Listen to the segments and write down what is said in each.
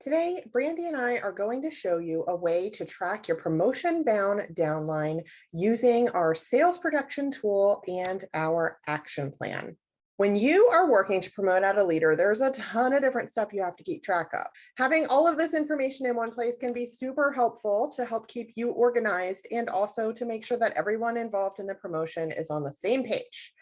Today, Brandie and I are going to show you a way to track your promotion-bound downline using our sales projection tool and our action plan. When you are working to promote out a leader, there's a ton of different stuff you have to keep track of. Having all of this information in one place can be super helpful to help keep you organized and also to make sure that everyone involved in the promotion is on the same page.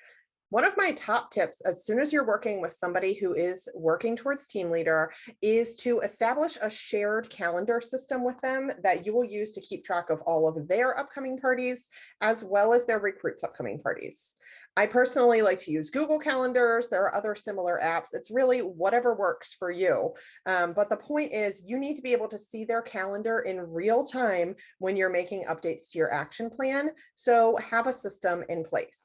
One of my top tips, as soon as you're working with somebody who is working towards team leader, is to establish a shared calendar system with them that you will use to keep track of all of their upcoming parties, as well as their recruits' upcoming parties. I personally like to use Google Calendars. There are other similar apps. It's really whatever works for you. But the point is, you need to be able to see their calendar in real time when you're making updates to your action plan. So have a system in place.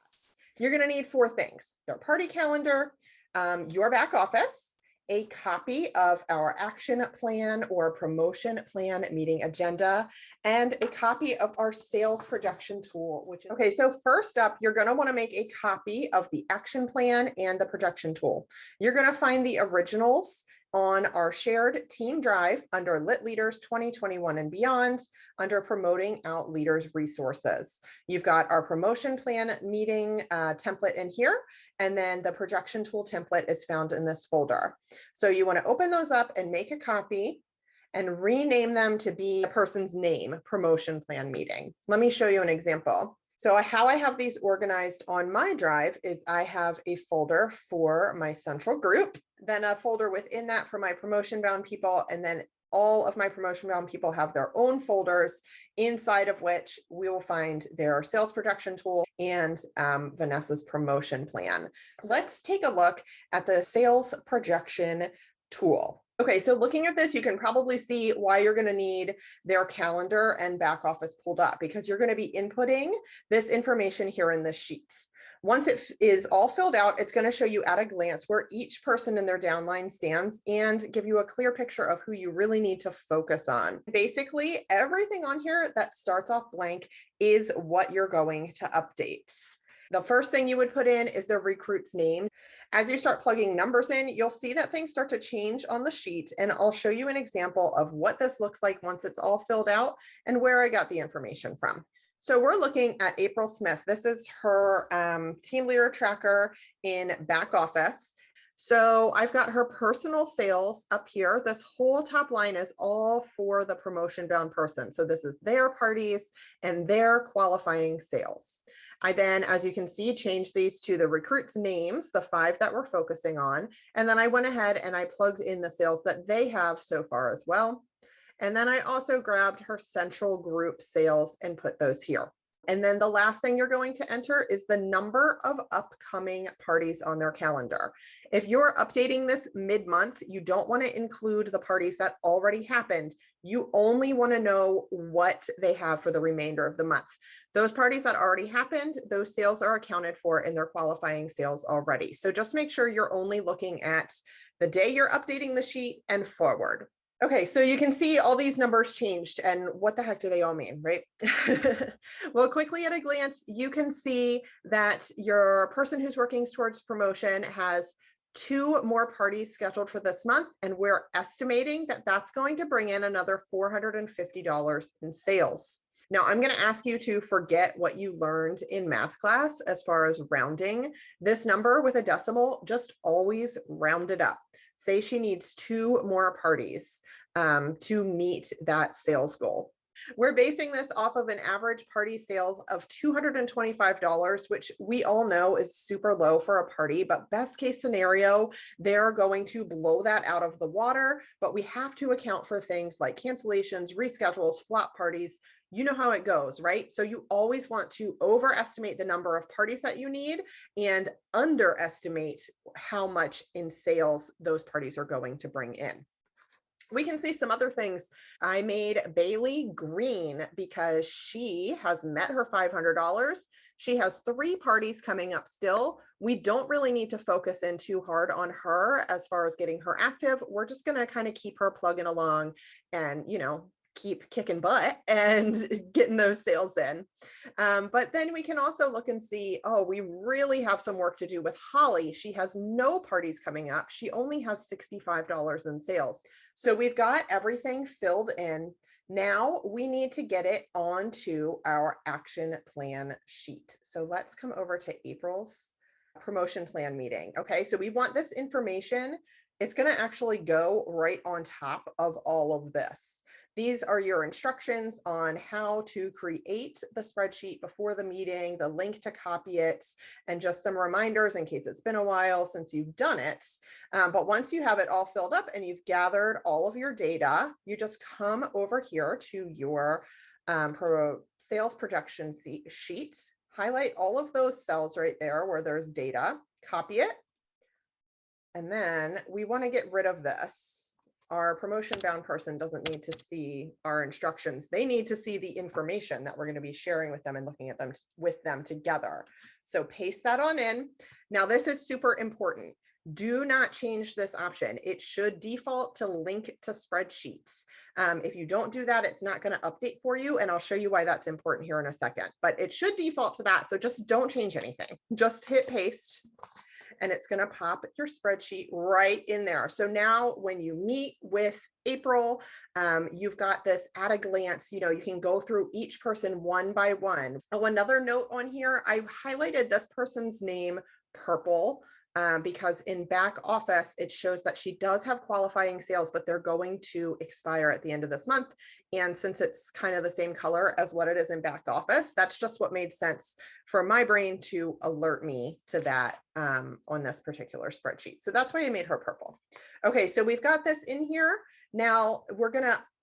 You're going to need four things: their party calendar, your back office, a copy of our action plan or promotion plan meeting agenda, and a copy of our sales projection tool, which is okay. So first up, you're going to want to make a copy of the action plan and the projection tool. You're going to find the originals on our shared team drive under Lit Leaders 2021 and beyond, under Promoting Out Leaders Resources. You've got our promotion plan meeting template in here, and then the projection tool template is found in this folder. So you want to open those up and make a copy and rename them to be a person's name, promotion plan meeting. Let me show you an example. So how I have these organized on my drive is I have a folder for my central group, then a folder within that for my promotion bound people, and then all of my promotion bound people have their own folders, inside of which we will find their sales projection tool and Vanessa's promotion plan. Let's take a look at the sales projection tool. Okay, so looking at this, you can probably see why you're going to need their calendar and back office pulled up, because you're going to be inputting this information here in this sheet. Once it is all filled out, it's going to show you at a glance where each person in their downline stands and give you a clear picture of who you really need to focus on. Basically, everything on here that starts off blank is what you're going to update. The first thing you would put in is the recruit's name. As you start plugging numbers in, you'll see that things start to change on the sheet, and I'll show you an example of what this looks like once it's all filled out and where I got the information from. So we're looking at April Smith. This is her team leader tracker in back office. So I've got her personal sales up here. This whole top line is all for the promotion bound person. So this is their parties and their qualifying sales. I then, as you can see, changed these to the recruits' names, the 5 that we're focusing on. And then I went ahead and I plugged in the sales that they have so far as well. And then I also grabbed her central group sales and put those here. And then the last thing you're going to enter is the number of upcoming parties on their calendar. If you're updating this mid-month, you don't want to include the parties that already happened. You only want to know what they have for the remainder of the month. Those parties that already happened, those sales are accounted for in their qualifying sales already. So just make sure you're only looking at the day you're updating the sheet and forward. Okay, so you can see all these numbers changed, and what the heck do they all mean, right? Well, quickly at a glance, you can see that your person who's working towards promotion has 2 more parties scheduled for this month, and we're estimating that that's going to bring in another $450 in sales. Now, I'm going to ask you to forget what you learned in math class as far as rounding. This number with a decimal, just always round it up. Say she needs 2 more parties to meet that sales goal. We're basing this off of an average party sales of $225, which we all know is super low for a party, but best case scenario, they're going to blow that out of the water, but we have to account for things like cancellations, reschedules, flop parties. You know how it goes, right? So you always want to overestimate the number of parties that you need and underestimate how much in sales those parties are going to bring in. We can see some other things. I made Bailey green because she has met her $500. She has 3 parties coming up still. We don't really need to focus in too hard on her as far as getting her active. We're just going to kind of keep her plugging along and, keep kicking butt and getting those sales in. But then we can also look and see, oh, we really have some work to do with Holly. She has no parties coming up. She only has $65 in sales. So we've got everything filled in. Now we need to get it onto our action plan sheet. So let's come over to April's promotion plan meeting. Okay, so we want this information. It's going to actually go right on top of all of this. These are your instructions on how to create the spreadsheet before the meeting, the link to copy it, and just some reminders in case it's been a while since you've done it. But once you have it all filled up and you've gathered all of your data, you just come over here to your sales projection sheet, highlight all of those cells right there where there's data, copy it, and then we want to get rid of this. Our promotion bound person doesn't need to see our instructions. They need to see the information that we're going to be sharing with them and looking at them with them together. So paste that on in. Now this is super important. Do not change this option. It should default to link to spreadsheets. If you don't do that, it's not going to update for you. And I'll show you why that's important here in a second, but it should default to that. So just don't change anything. Just hit paste. And it's going to pop your spreadsheet right in there. So now when you meet with April, you've got this at a glance, you can go through each person one by one. Oh, another note on here, I highlighted this person's name purple because in back office, it shows that she does have qualifying sales, but they're going to expire at the end of this month. And since it's kind of the same color as what it is in back office, that's just what made sense for my brain to alert me to that on this particular spreadsheet. So that's why I made her purple. Okay, so we've got this in here. Now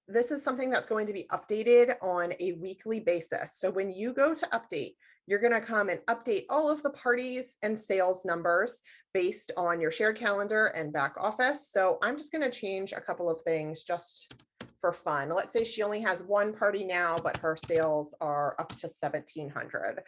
this is something that's going to be updated on a weekly basis. So when you go to update, you're going to come and update all of the parties and sales numbers based on your shared calendar and back office. So I'm just going to change a couple of things just for fun. Let's say she only has one party now, but her sales are up to 1,700.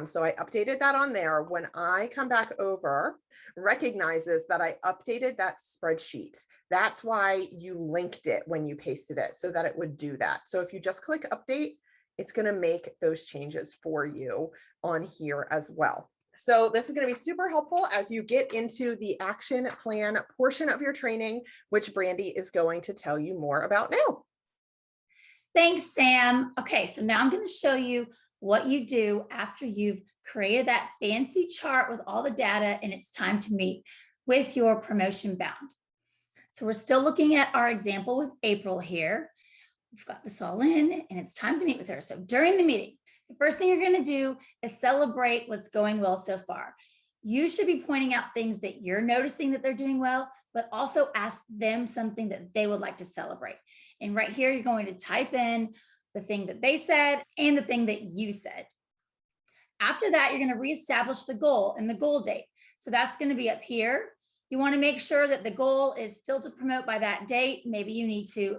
So I updated that on there. When I come back over, recognizes that I updated that spreadsheet. That's why you linked it when you pasted it, so that it would do that. So if you just click update, it's going to make those changes for you on here as well. So this is going to be super helpful as you get into the action plan portion of your training, which Brandie is going to tell you more about now. Thanks, Sam. Okay, so now I'm going to show you what you do after you've created that fancy chart with all the data and it's time to meet with your promotion bound. So we're still looking at our example with April here. We've got this all in and it's time to meet with her. So during the meeting, the first thing you're going to do is celebrate what's going well so far. You should be pointing out things that you're noticing that they're doing well, but also ask them something that they would like to celebrate. And right here, you're going to type in the thing that they said and the thing that you said. After that, you're going to reestablish the goal and the goal date. So that's going to be up here. You want to make sure that the goal is still to promote by that date. Maybe you need to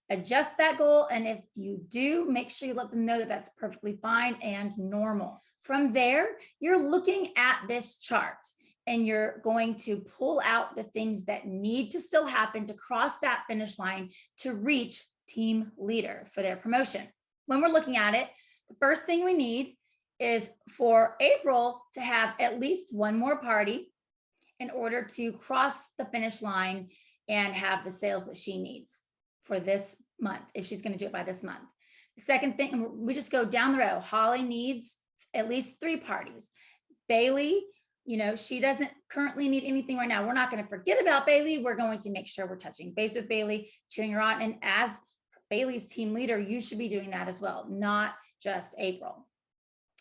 adjust that goal. And if you do, make sure you let them know that that's perfectly fine and normal. From there, you're looking at this chart and you're going to pull out the things that need to still happen to cross that finish line to reach team leader for their promotion. When we're looking at it, the first thing we need is for April to have at least one more party in order to cross the finish line and have the sales that she needs for this month, if she's going to do it by this month. The second thing, we just go down the row. Holly needs at least 3 parties. Bailey, she doesn't currently need anything right now. We're not going to forget about Bailey. We're going to make sure we're touching base with Bailey, cheering her on. And as Bailey's team leader, you should be doing that as well, not just April.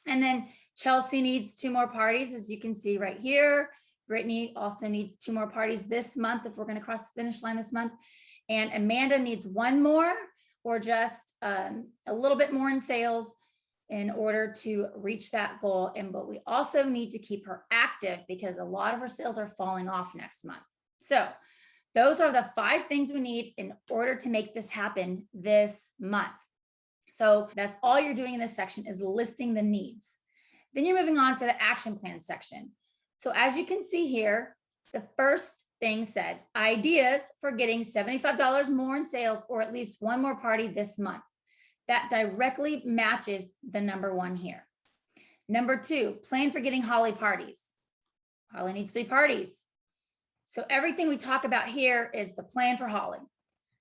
And then Chelsea needs 2 more parties, as you can see right here. Brittany also needs 2 more parties this month if we're going to cross the finish line this month. And Amanda needs 1 more or just a little bit more in sales in order to reach that goal. But we also need to keep her active because a lot of her sales are falling off next month. So those are the 5 things we need in order to make this happen this month. So that's all you're doing in this section is listing the needs. Then you're moving on to the action plan section. So as you can see here, the first thing says ideas for getting $75 more in sales or at least one more party this month. That directly matches the number 1 here. Number 2, plan for getting Holly parties. Holly needs 3 parties. So everything we talk about here is the plan for Holly.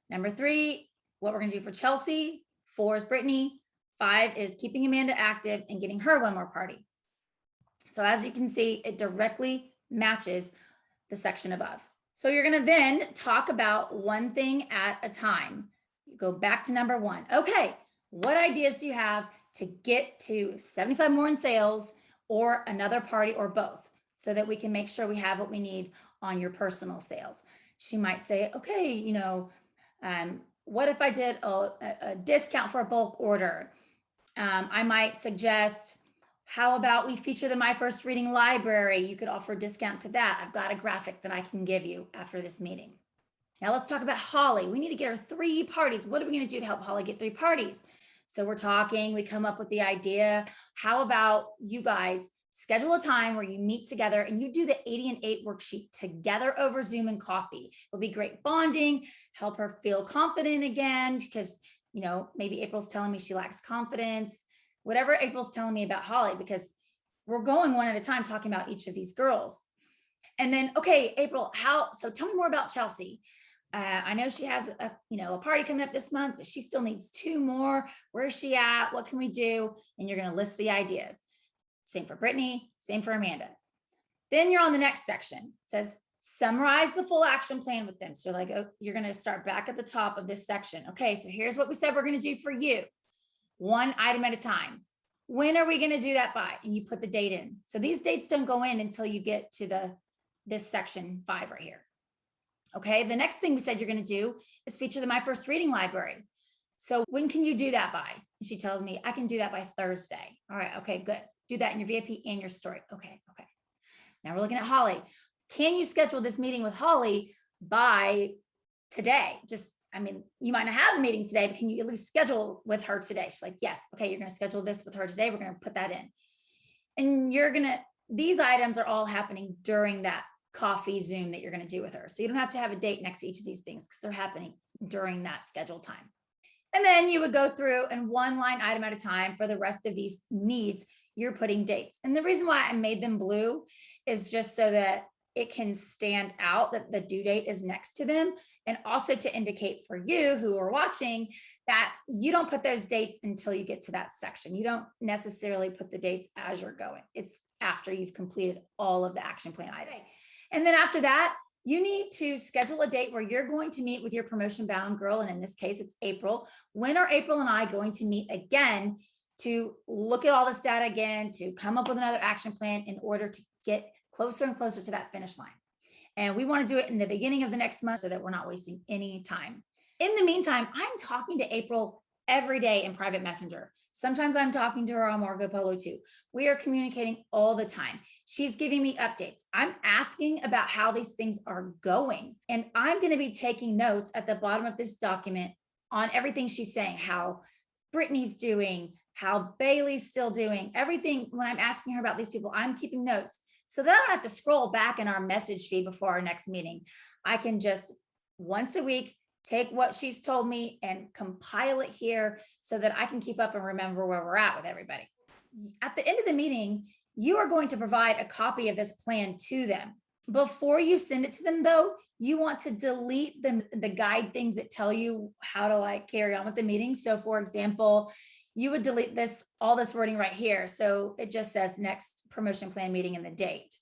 Number 3, what we're going to do for Chelsea. 4 is Brittany. 5 is keeping Amanda active and getting her 1 more party. So as you can see, it directly matches the section above. So you're going to then talk about one thing at a time. You go back to number 1. Okay, what ideas do you have to get to 75 more in sales or another party or both, so that we can make sure we have what we need on your personal sales? She might say, okay, what if I did a discount for a bulk order? I might suggest, how about we feature the My First Reading library? You could offer a discount to that. I've got a graphic that I can give you after this meeting. Now let's talk about Holly. We need to get her 3 parties. What are we going to do to help Holly get 3 parties? So we're talking, we come up with the idea. How about you guys schedule a time where you meet together and you do the 80 and 8 worksheet together over Zoom and coffee? It'll be great bonding, help her feel confident again, because, maybe April's telling me she lacks confidence, whatever April's telling me about Holly, because we're going one at a time talking about each of these girls. And then, okay, April, so tell me more about Chelsea. I know she has a party coming up this month, but she still needs 2 more. Where's she at? What can we do? And you're going to list the ideas. Same for Brittany, same for Amanda. Then you're on the next section. It says, summarize the full action plan with them. So you're going to start back at the top of this section. Okay, so here's what we said we're going to do for you. 1 item at a time. When are we going to do that by? And you put the date in. So these dates don't go in until you get to this section 5 right here. Okay, the next thing we said you're going to do is feature the My First Reading library. So when can you do that by? And she tells me, I can do that by Thursday. All right, okay, good. Do that in your VIP and your story. Okay. Now we're looking at Holly. Can you schedule this meeting with Holly by today? You might not have a meeting today, but can you at least schedule with her today? She's like, yes. Okay, you're going to schedule this with her today. We're going to put that in. And these items are all happening during that coffee Zoom that you're going to do with her. So you don't have to have a date next to each of these things because they're happening during that scheduled time. And then you would go through and 1 line item at a time for the rest of these needs, you're putting dates. And the reason why I made them blue is just so that it can stand out that the due date is next to them, and also to indicate for you who are watching that you don't put those dates until you get to that section. You don't necessarily put the dates as you're going. It's after you've completed all of the action plan items. And then after that, you need to schedule a date where you're going to meet with your promotion bound girl. And in this case, it's April. When are April and I going to meet again to look at all this data again, to come up with another action plan in order to get closer and closer to that finish line? And we want to do it in the beginning of the next month so that we're not wasting any time. In the meantime, I'm talking to April every day in private messenger. Sometimes I'm talking to her on Marco Polo too. We are communicating all the time. She's giving me updates. I'm asking about how these things are going. And I'm going to be taking notes at the bottom of this document on everything she's saying, how Brittany's doing, how Bailey's still doing, everything. When I'm asking her about these people, I'm keeping notes so that I don't have to scroll back in our message feed before our next meeting. I can just once a week take what she's told me and compile it here so that I can keep up and remember where we're at with everybody. At the end of the meeting, you are going to provide a copy of this plan to them. Before you send it to them though, you want to delete the guide things that tell you how to carry on with the meeting. So for example, you would delete all this wording right here. So it just says next promotion plan meeting and the date.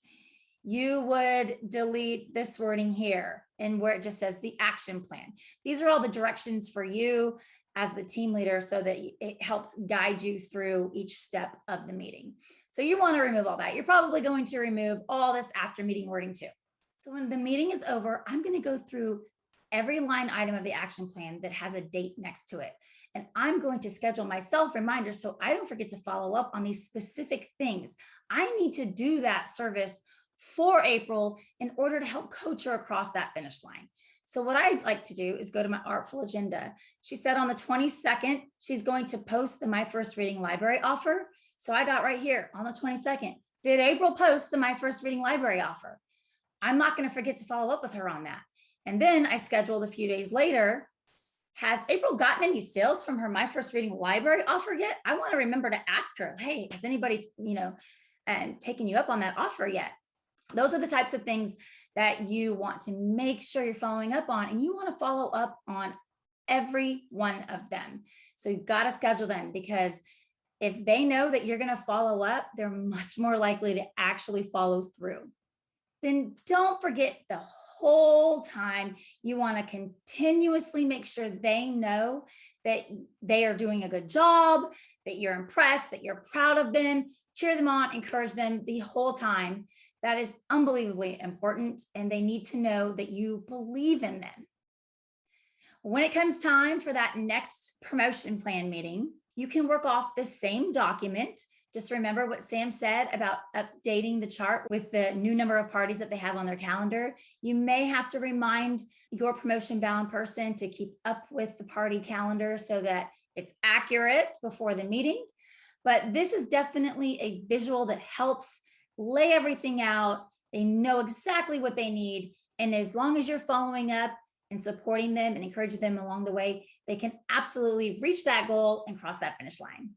You would delete this wording here and where it just says the action plan. These are all the directions for you as the team leader so that it helps guide you through each step of the meeting. So you want to remove all that. You're probably going to remove all this after meeting wording too. So when the meeting is over, I'm going to go through every line item of the action plan that has a date next to it. And I'm going to schedule myself reminders so I don't forget to follow up on these specific things. I need to do that service for April in order to help coach her across that finish line. So what I'd like to do is go to my artful agenda. She said on the 22nd, she's going to post the My First Reading library offer. So I got right here on the 22nd, did April post the My First Reading library offer? I'm not going to forget to follow up with her on that. And then I scheduled a few days later. Has April gotten any sales from her My First Reading Library offer yet? I want to remember to ask her, hey, has anybody, taken you up on that offer yet? Those are the types of things that you want to make sure you're following up on, and you want to follow up on every one of them. So you've got to schedule them, because if they know that you're going to follow up, they're much more likely to actually follow through. Then don't forget, the whole time you want to continuously make sure they know that they are doing a good job, that you're impressed, that you're proud of them. Cheer them on, encourage them the whole time. That is unbelievably important, and they need to know that you believe in them. When it comes time for that next promotion plan meeting, you can work off the same document. Just remember what Sam said about updating the chart with the new number of parties that they have on their calendar. You may have to remind your promotion bound person to keep up with the party calendar so that it's accurate before the meeting. But this is definitely a visual that helps lay everything out. They know exactly what they need. And as long as you're following up and supporting them and encouraging them along the way, they can absolutely reach that goal and cross that finish line.